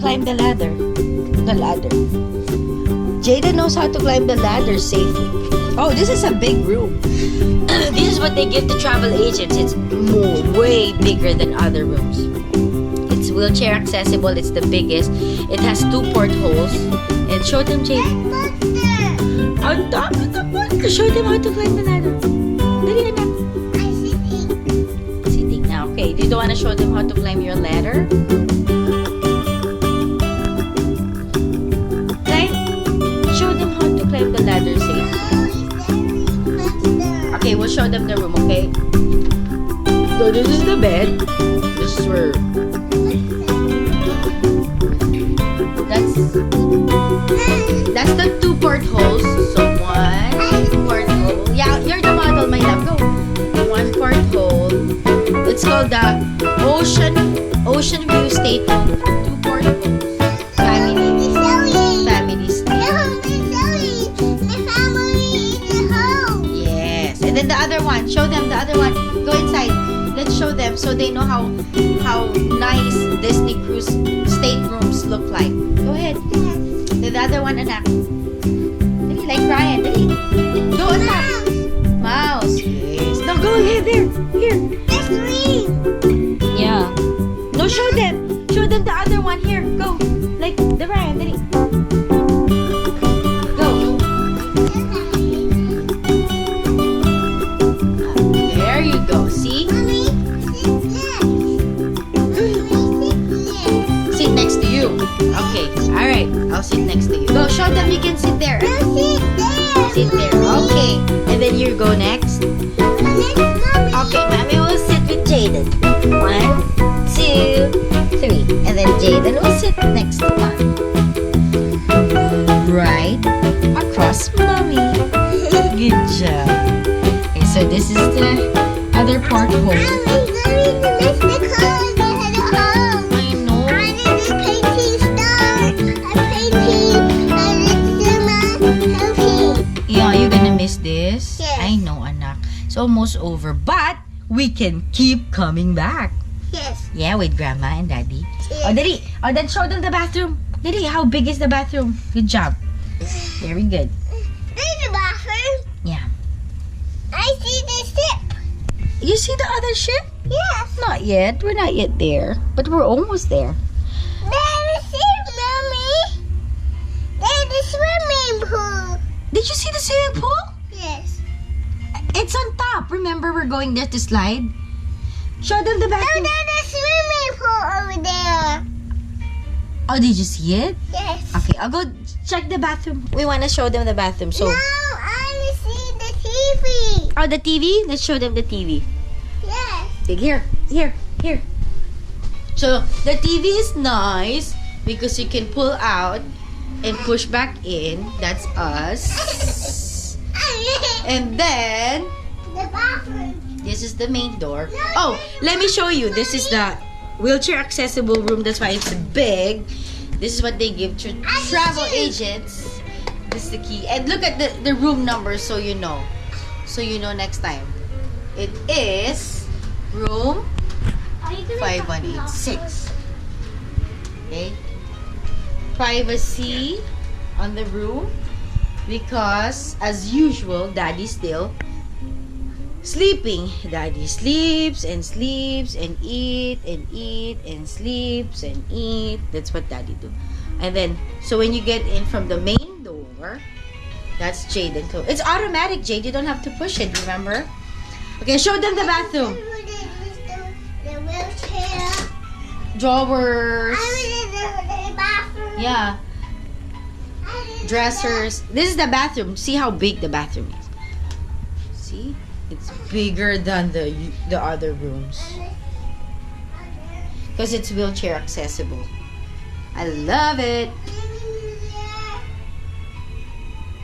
climb the ladder. The ladder. Jada knows how to climb the ladder safely. Oh, this is a big room. This is what they give to travel agents. It's way bigger than other rooms. It's wheelchair accessible. It's the biggest. It has 2 portholes. And show them, Jada. On top of the portal. Show them how to climb the ladder. Dali, anak. Sitting now. Okay, do you want to show them how to climb your ladder? Show them how to climb the ladder safely. Okay, we'll show them the room, okay? So this is the bed. This is where... That's the 2 portholes. So 1 porthole. Yeah, you're the model, my love. Go. 1 porthole. It's called the Ocean View Stateroom. 2 portholes. Family stay. Yes. And then the other one. Show them the other one. Go inside. Let's show them so they know how nice Disney cruise staterooms look like. Go ahead. The other one, anak. Dali, like Ryan. Dali. Go on top. Mouse. Yes. No, go ahead. There. Here. That's green. Yeah. No, show them. Show them the other one. Here. Go. Like the Ryan. Dali. Go. There you go. See? Mommy, Sit next to you. Okay. Alright. I'll sit next to you. Go. Show them you can sit there. Sit there. Okay. And then you go next. Okay. Mommy will sit with Jaden. 1, 2, 3. And then Jaden will sit next to Mommy. Right across Mommy. Good job. Okay, so this is the other porthole. I know. Yeah, you're gonna miss this? Yes. I know, anak. It's almost over, but we can keep coming back. Yes. Yeah, with Grandma and Daddy. Oh, Daddy. Oh, then show them the bathroom. Daddy, how big is the bathroom? Good job. Very good. There's a bathroom. Yeah. I see the ship. You see the other ship? Yes. Not yet. We're not yet there. But we're almost there. There's a ship, Mommy. There's a swimming pool. Did you see the swimming pool? Yes. It's on top. Remember, we're going there to slide. Show them the Oh, bathroom. there's a swimming pool over there. Oh, did you see it? Yes. Okay, I'll go check the bathroom. We want to show them the bathroom. So, No, I see the TV. oh, the TV? Let's show them the TV. Yes. Here. So, the TV is nice because you can pull out and push back in. That's us. And then, The bathroom. this is the main door. Oh, let me show you. This is the wheelchair accessible room. That's why it's big. This is what they give to travel agents. This is the key. And look at the room number so you know. So you know next time. It is room 5186. Okay. Privacy on the room because as usual, Daddy's still sleeping. Daddy sleeps and sleeps and eat and sleeps and eat. That's what Daddy do. And then, so when you get in from the main door, that's Jaden. It's automatic, Jade. You don't have to push it, remember? Okay, show them the bathroom. The wheelchair. Drawers. I was in the bathroom. Yeah. Dressers. This is the bathroom. See how big the bathroom is. See? It's bigger than the other rooms. Because it's wheelchair accessible. I love it.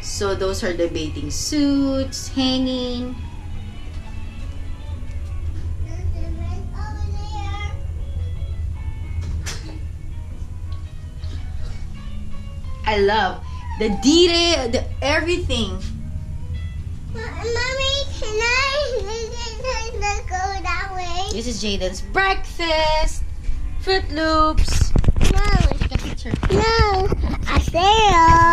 So those are the bathing suits hanging. I love the detail, the everything. Mommy, can I go that way? This is Jaden's breakfast. Fruit Loops. No. Take a picture. answer. No, I say